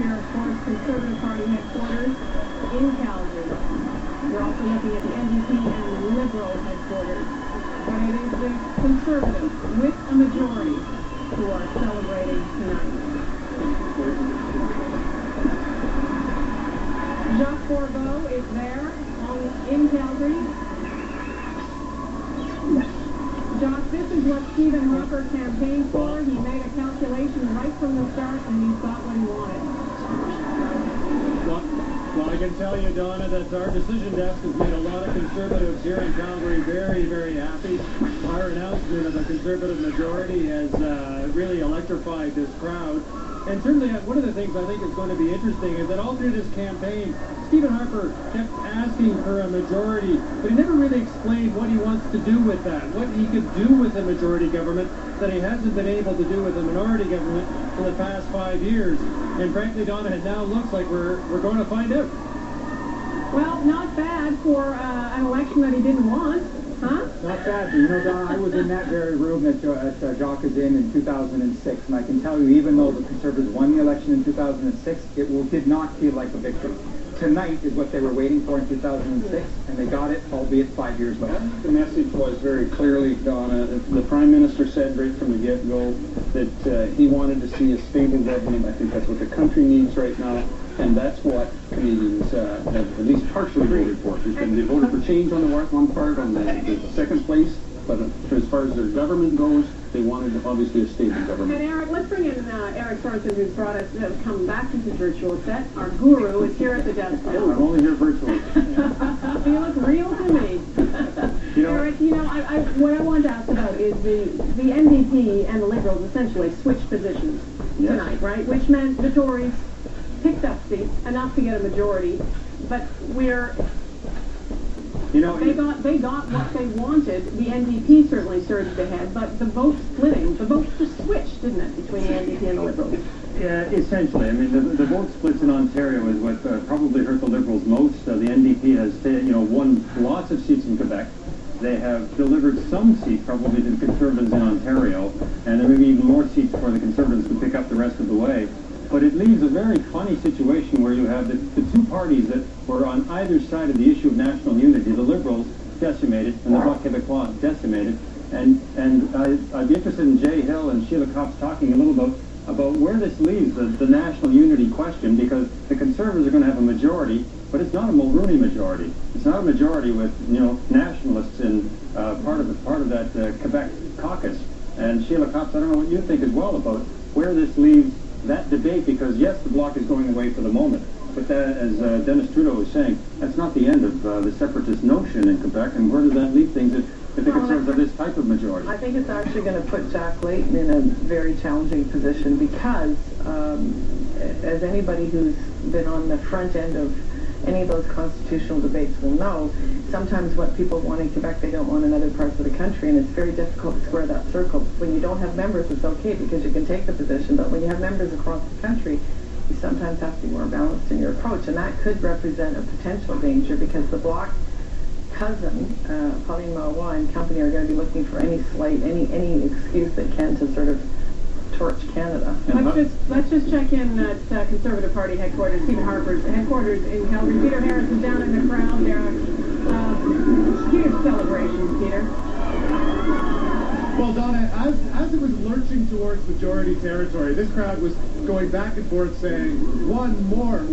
we are, of course, Conservative Party headquarters in Calgary. We're also looking at the NDP and the Liberal headquarters. But it is the Conservatives, with a majority, who are celebrating tonight. Jacques Bourbeau is there in Calgary. Jacques, this is what Stephen Harper campaigned for. He made a calculation right from the start, and he got what he wanted. Well, I can tell you, Donna, that our decision desk has made a lot of Conservatives here in Calgary very, very happy. Our announcement of a Conservative majority has really electrified this crowd. And certainly one of the things I think is going to be interesting is that all through this campaign, Stephen Harper kept asking for a majority, but he never really explained what he wants to do with that, what he could do with a majority government that he hasn't been able to do with a minority government for the past 5 years. And frankly, Donna, it now looks like we're going to find out. Well, not bad for an election that he didn't want, huh? Not bad. You know, Donna, I was in that very room that Jacques is in 2006, and I can tell you, even though the Conservatives won the election in 2006, it did not feel like a victory. Tonight is what they were waiting for in 2006, and they got it, albeit 5 years later. The message was very clearly, Donna, the Prime Minister said right from the get-go that he wanted to see a stable government. I think that's what the country needs right now, and that's what Canadians have at least partially voted for. They voted for change on the one part, on the second place, but as far as their government goes, they wanted obviously a stable government. And Eric, let's bring in Eric Sorensen, who's brought us, come back to his virtual set. Our guru is here at the desk now. I'm only here virtually. You look real to me. Eric, what I wanted to ask about is the NDP and the Liberals essentially switched positions tonight, right? Which meant the Tories picked up seats, enough to get a majority, but they got what they wanted. The NDP certainly surged ahead, but the vote just switched, didn't it, between the NDP and the Liberals? Yeah, essentially. I mean, the vote splits in Ontario is what probably hurt the Liberals most. The NDP has, won lots of seats in Quebec. They have delivered some seats probably to the Conservatives in Ontario, and there may be even more seats for the Conservatives to pick up the rest of the way. But it leaves a very funny situation where you have the two parties that were on either side of the issue of national unity, the Liberals decimated and the Bloc Québécois decimated. And I'd be interested in Jay Hill and Sheila Copps talking a little about where this leaves the national unity question, because the Conservatives are going to have a majority, but it's not a Mulroney majority. It's not a majority with nationalists in part of that Quebec caucus. And Sheila Copps, I don't know what you think as well about where this leaves that debate, because yes, the Bloc is going away for the moment, but that, as Dennis Trudeau was saying, that's not the end of the separatist notion in Quebec. And where does that leave things if the Conservatives have this type of majority? I think it's actually going to put Jack Layton in a very challenging position, because as anybody who's been on the front end of any of those constitutional debates will know, sometimes what people want in Quebec, they don't want in other parts of the country, and it's very difficult to square that circle. When you don't have members, it's okay because you can take the position, but when you have members across the country, you sometimes have to be more balanced in your approach, and that could represent a potential danger, because the Bloc cousin, Pauline Marois and company, are going to be looking for any excuse they can to sort of torch Canada. Let's just check in at Conservative Party headquarters, Stephen Harper's headquarters in Calgary. Peter Harris is down in the crowd there. Huge celebrations, Peter. Well, Donna, as it was lurching towards majority territory, this crowd was going back and forth saying, one more.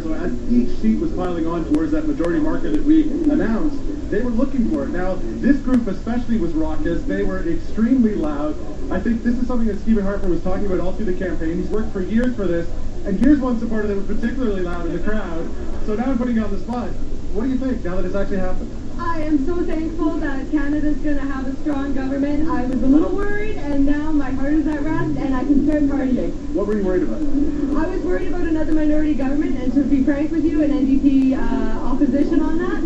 So as each seat was piling on towards that majority marker that we announced, they were looking for it. Now, this group especially was raucous. They were extremely loud. I think this is something that Stephen Harper was talking about all through the campaign. He's worked for years for this. And here's one supporter that was particularly loud in the crowd. So now I'm putting you on the spot. What do you think now that it's actually happened? I am so thankful that Canada's going to have a strong government. I was a little worried, and now my heart is at rest, and I can start partying. What were you worried about? I was worried about another minority government, and to be frank with you, an NDP opposition on that.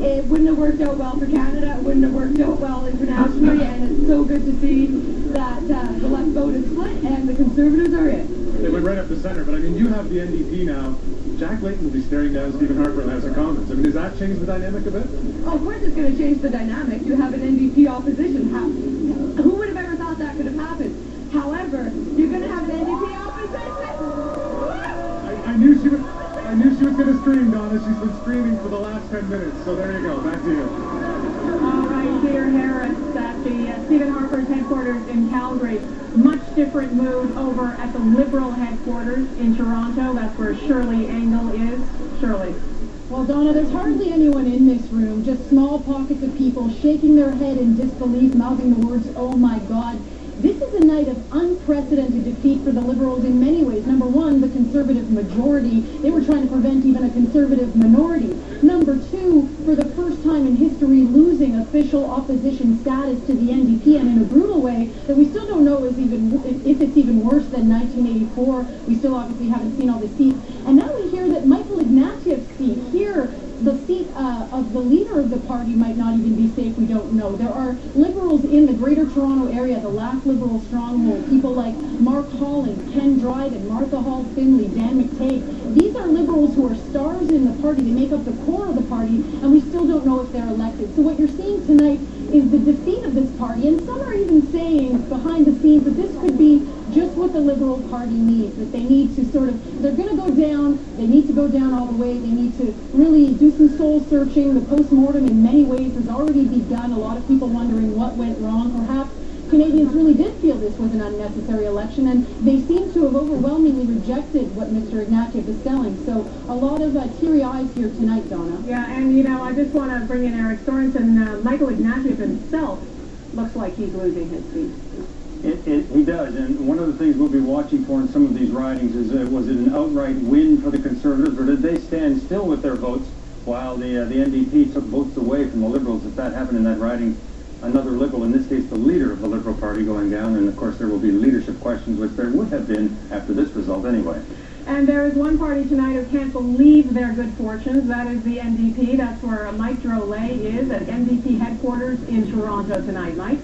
It wouldn't have worked out well for Canada. It wouldn't have worked out well internationally, and it's so good to see that the left vote is split, and the Conservatives are in. They went right up the center, but I mean, you have the NDP now. Jack Layton will be staring down Stephen Harper in the House of Commons. I mean, does that change the dynamic a bit? Oh, of course it's going to change the dynamic. You have an NDP opposition. Who would have ever thought that could have happened? However, you're going to have an NDP opposition. I knew she was going to scream, Donna. She's been screaming for the last 10 minutes. So there you go. Back to you. All right, Peter Harris at the Stephen Harper's headquarters in Calgary. Much different mood over at the Liberal headquarters in Toronto. That's where Shirley Engel is. Shirley. Well, Donna, there's hardly anyone in this room, just small pockets of people shaking their head in disbelief, mouthing the words, "Oh my God." This is a night of unprecedented defeat for the Liberals in many ways. Number one, the Conservative majority. They were trying to prevent even a Conservative minority. Number two, for the first time in history, losing official opposition status to the NDP, and in a brutal way that we still don't know if it's even worse than 1984. We still obviously haven't seen all the seats. And now we hear that Michael Ignatieff's seat here, the seat of the leader of the party, might not even be safe. We don't know. There are Liberals in the Greater Toronto area, the last Liberal stronghold, people like Mark Holland, Ken Dryden, Martha Hall Finley, Dan McTague. These are Liberals who are stars in the party. They make up the core of the party, and we still don't know if they're elected. So what you're seeing tonight is the defeat of this party, and some are even saying behind the scenes that this could be just what the Liberal Party needs, that they need to they're going to go down, they need to go down all the way, they need to really do some soul searching. The post-mortem in many ways has already begun. A lot of people wondering what went wrong. Perhaps Canadians really did feel this was an unnecessary election, and they seem to have overwhelmingly rejected what Mr. Ignatieff is selling. So a lot of teary eyes here tonight, Donna. Yeah, and I just want to bring in Eric Sorensen. Michael Ignatieff himself looks like he's losing his seat. He does, and one of the things we'll be watching for in some of these ridings is was it an outright win for the Conservatives, or did they stand still with their votes while the NDP took votes away from the Liberals? If that happened in that riding, another Liberal, in this case the leader of the Liberal Party, going down, and of course there will be leadership questions, which there would have been after this result anyway. And there is one party tonight who can't believe their good fortunes. That is the NDP. That's where Mike Drolet is at NDP headquarters in Toronto tonight. Mike?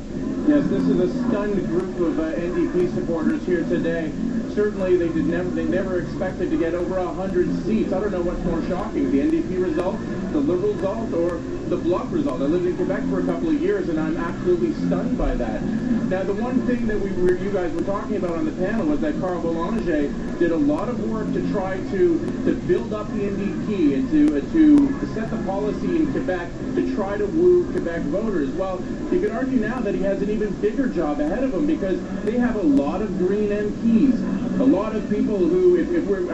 Yes, this is a stunned group of NDP supporters here today. Certainly, they never expected to get over 100 seats. I don't know what's more shocking, the NDP result, the Liberal result, or the Bloc result. I lived in Quebec for a couple of years, and I'm absolutely stunned by that. Now, the one thing that you guys were talking about on the panel was that Carl Boulanger did a lot of work to try to build up the NDP and to set the policy in Quebec to try to woo Quebec voters. Well, you could argue now that he has an even bigger job ahead of him, because they have a lot of Green MPs. A lot of people who, I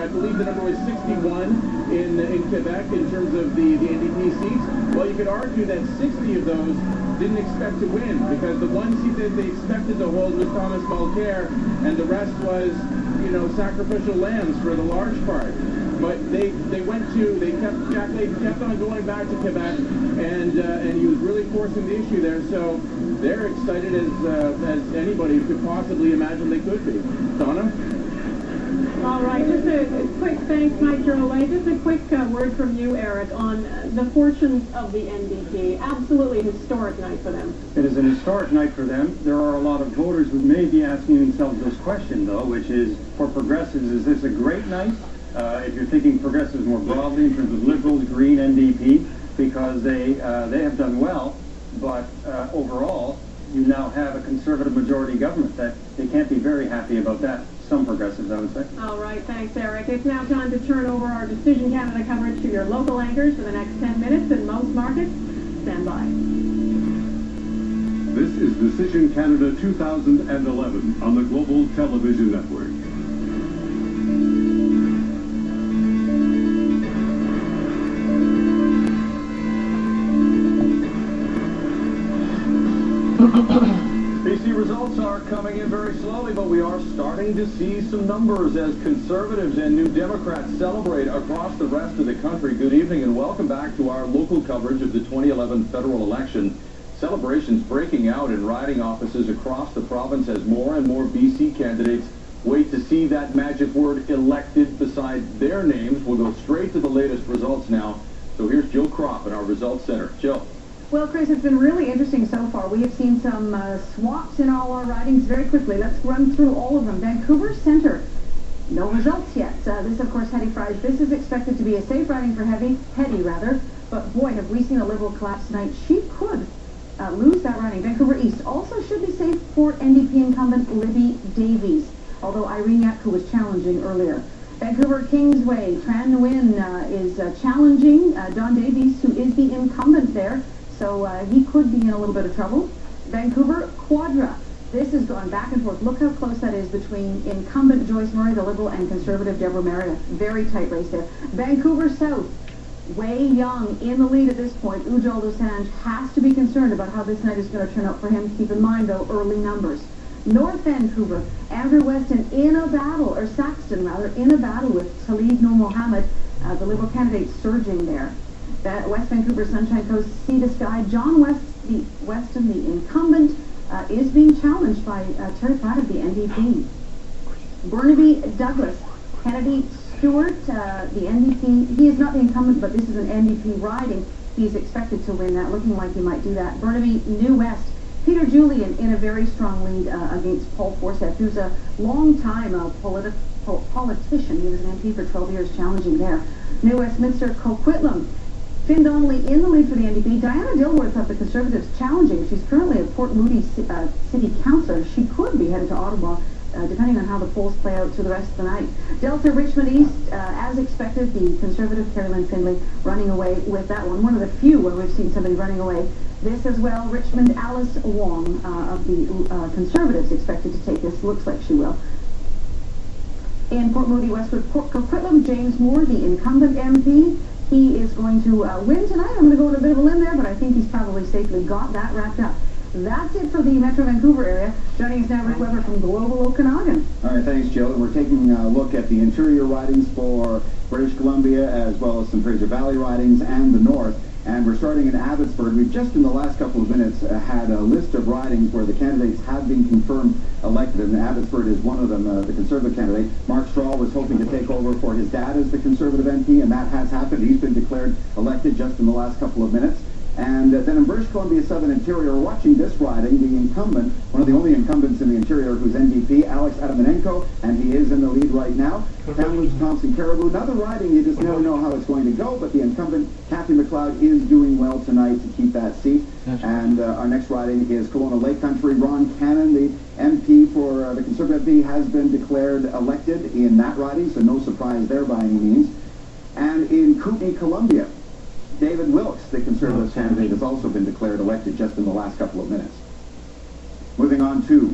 believe the number was 61 in Quebec in terms of the NDP seats. Well, you could argue that 60 of those didn't expect to win, because the one seat that they expected to hold was Thomas Mulcair, and the rest was, sacrificial lambs for the large part. But they kept on going back to Quebec, and he was really forcing the issue there. So they're excited as anybody could possibly imagine they could be. Donna? All right, just a quick thanks, Mike Drolet. Just a quick word from you, Eric, on the fortunes of the NDP. Absolutely historic night for them. It is an historic night for them. There are a lot of voters who may be asking themselves this question, though, which is, for progressives, is this a great night? If you're thinking progressives more broadly in terms of Liberals, Green, NDP, because they have done well, but overall, you now have a Conservative majority government. That they can't be very happy about that. Some progressives, I would say. All right, thanks, Eric. It's now time to turn over our Decision Canada coverage to your local anchors for the next 10 minutes in most markets. Stand by. This is Decision Canada 2011 on the Global Television Network. BC results are coming in very slowly, but we are starting to see some numbers as Conservatives and New Democrats celebrate across the rest of the country. Good evening and welcome back to our local coverage of the 2011 federal election. Celebrations breaking out in riding offices across the province as more and more BC candidates wait to see that magic word elected beside their names. We'll go straight to the latest results now. So here's Jill Kropp in our results center. Jill. Well, Chris, it's been really interesting so far. We have seen some swaps in all our ridings very quickly. Let's run through all of them. Vancouver Centre, no results yet. This, of course, Hetty Fries. This is expected to be a safe riding for Hetty, but boy, have we seen a Liberal collapse tonight. She could lose that riding. Vancouver East also should be safe for NDP incumbent Libby Davies, although Irene Yap, who was challenging earlier. Vancouver Kingsway, Tran Nguyen is challenging Don Davies, who is the incumbent there, so he could be in a little bit of trouble. Vancouver Quadra. This has gone back and forth. Look how close that is between incumbent Joyce Murray, the Liberal, and Conservative Deborah Meredith. Very tight race there. Vancouver South. Wei Young in the lead at this point. Ujjal Dosanjh has to be concerned about how this night is going to turn out for him. Keep in mind, though, early numbers. North Vancouver, Andrew Weston in a battle, or Saxton rather, in a battle with Talib Noor Mohammed, the Liberal candidate surging there. West Vancouver Sunshine Coast, Sea to Sky, John Weston, the incumbent, is being challenged by Terry Platt of the NDP. Burnaby Douglas, Kennedy Stewart, the NDP, he is not the incumbent, but this is an NDP riding. He's expected to win that, looking like he might do that. Burnaby New West, Peter Julian in a very strong lead against Paul Forsyth, who's a long-time politician. He was an MP for 12 years, challenging there. New Westminster, Coquitlam, Finn Donnelly in the lead for the NDP. Diana Dilworth of the Conservatives challenging. She's currently a Port Moody city councillor. She could be headed to Ottawa, depending on how the polls play out through the rest of the night. Delta Richmond East, as expected, the Conservative Carrie Lynn Findlay running away with that one. One of the few where we've seen somebody running away. This as well, Richmond Alice Wong of the Conservatives expected to take this. Looks like she will. In Port Moody, Westwood, Coquitlam, James Moore, the incumbent MP. He is going to win tonight. I'm going to go on a bit of a limb there, but I think he's probably safely got that wrapped up. That's it for the Metro Vancouver area. Joining us now, Rick Weber from Global Okanagan. All right, thanks, Jill. We're taking a look at the interior ridings for British Columbia, as well as some Fraser Valley ridings and the North. And we're starting in Abbotsford. We've just in the last couple of minutes had a list of ridings where the candidates have been confirmed elected, and Abbotsford is one of them, the Conservative candidate. Mark Straw was hoping to take over for his dad as the Conservative MP, and that has happened. He's been declared elected just in the last couple of minutes. And then in British Columbia Southern Interior, we're watching this riding, the incumbent, one of the only incumbents in the Interior who's NDP, Alex Adamanenko, and he is in the lead right now. Kamloops, Thompson, Caribou. Another riding, you just never know how it's going to go, but the incumbent, Kathy McLeod, is doing well tonight to keep that seat. And our next riding is Kelowna Lake Country. Ron Cannon, the MP for the Conservative MP, has been declared elected in that riding, so no surprise there by any means. And in Kootenay, Columbia, David Wilkes, the Conservative candidate, has also been declared elected just in the last couple of minutes. Moving on to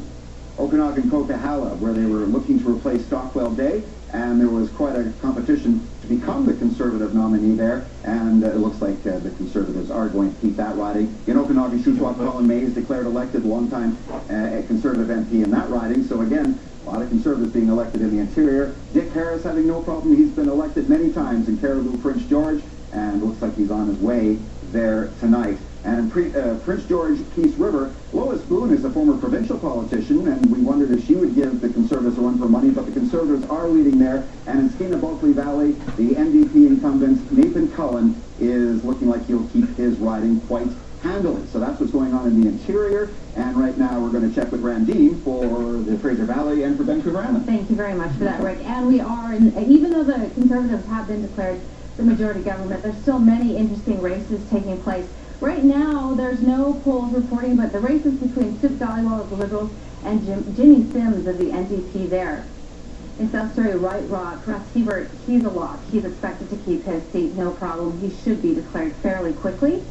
Okanagan-Coquihalla, where they were looking to replace Stockwell Day, and there was quite a competition to become the Conservative nominee there, and it looks like the Conservatives are going to keep that riding. In Okanagan, Shuswap, Colin Mays declared elected, longtime Conservative MP in that riding. So again, a lot of Conservatives being elected in the Interior. Dick Harris having no problem. He's been elected many times in Caribou, Prince George, and looks like he's on his way there tonight. And in Prince George, Peace River, Lois Boone is a former provincial politician, and we wondered if she would give the Conservatives a run for money, but the Conservatives are leading there. And in Skeena-Bulkley Valley, the NDP incumbent, Nathan Cullen, is looking like he'll keep his riding quite handily. So that's what's going on in the Interior. And right now we're going to check with Randine for the Fraser Valley and for Vancouver Island. Thank you very much for that, Rick. And we are, even though the Conservatives have been declared the majority government, there's still many interesting races taking place. Right now, there's no polls reporting, but the races between Sip Dhaliwal of the Liberals and Jimmy Sims of the NDP there. In South Surrey, White Rock, Russ Hebert, he's a lock. He's expected to keep his seat, no problem. He should be declared fairly quickly.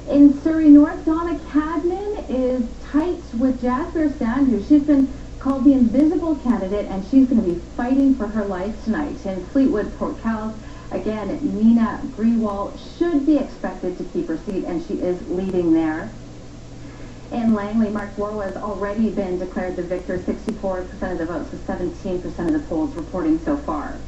In Surrey North, Donna Cadman is tight with Jasper Sandhu. She's been called the invisible candidate, and she's going to be fighting for her life tonight. In Fleetwood, Port Calais, again, Nina Grewal should be expected to keep her seat, and she is leading there. In Langley, Mark Warwa has already been declared the victor, 64% of the votes, with 17% of the polls reporting so far.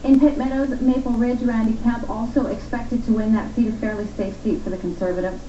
In Pitt Meadows, Maple Ridge, Randy Camp also expected to win that seat, a fairly safe seat for the Conservatives.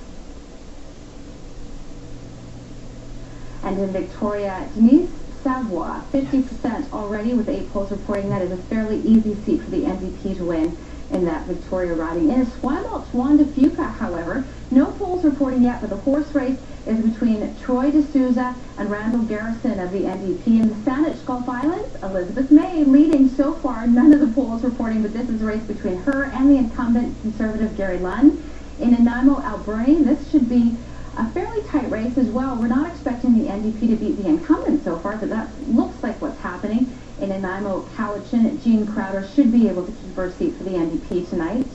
And in Victoria, Denise Savoy, 50% already with 8 polls reporting that is a fairly easy seat for the NDP to win in that Victoria riding. In Esquimalt, Wanda Fuca, however, no polls reporting yet, but the horse race is between Troy D'Souza and Randall Garrison of the NDP. In the Saanich Gulf Islands, Elizabeth May leading so far, none of the polls reporting, but this is a race between her and the incumbent Conservative Gary Lunn. In Nanaimo, Alberni, this should be a fairly tight race as well. We're not expecting the NDP to beat the incumbent so far, but that looks like what's happening. In Nanaimo, Cowichan, Jean Crowder should be able to keep her seat for the NDP tonight.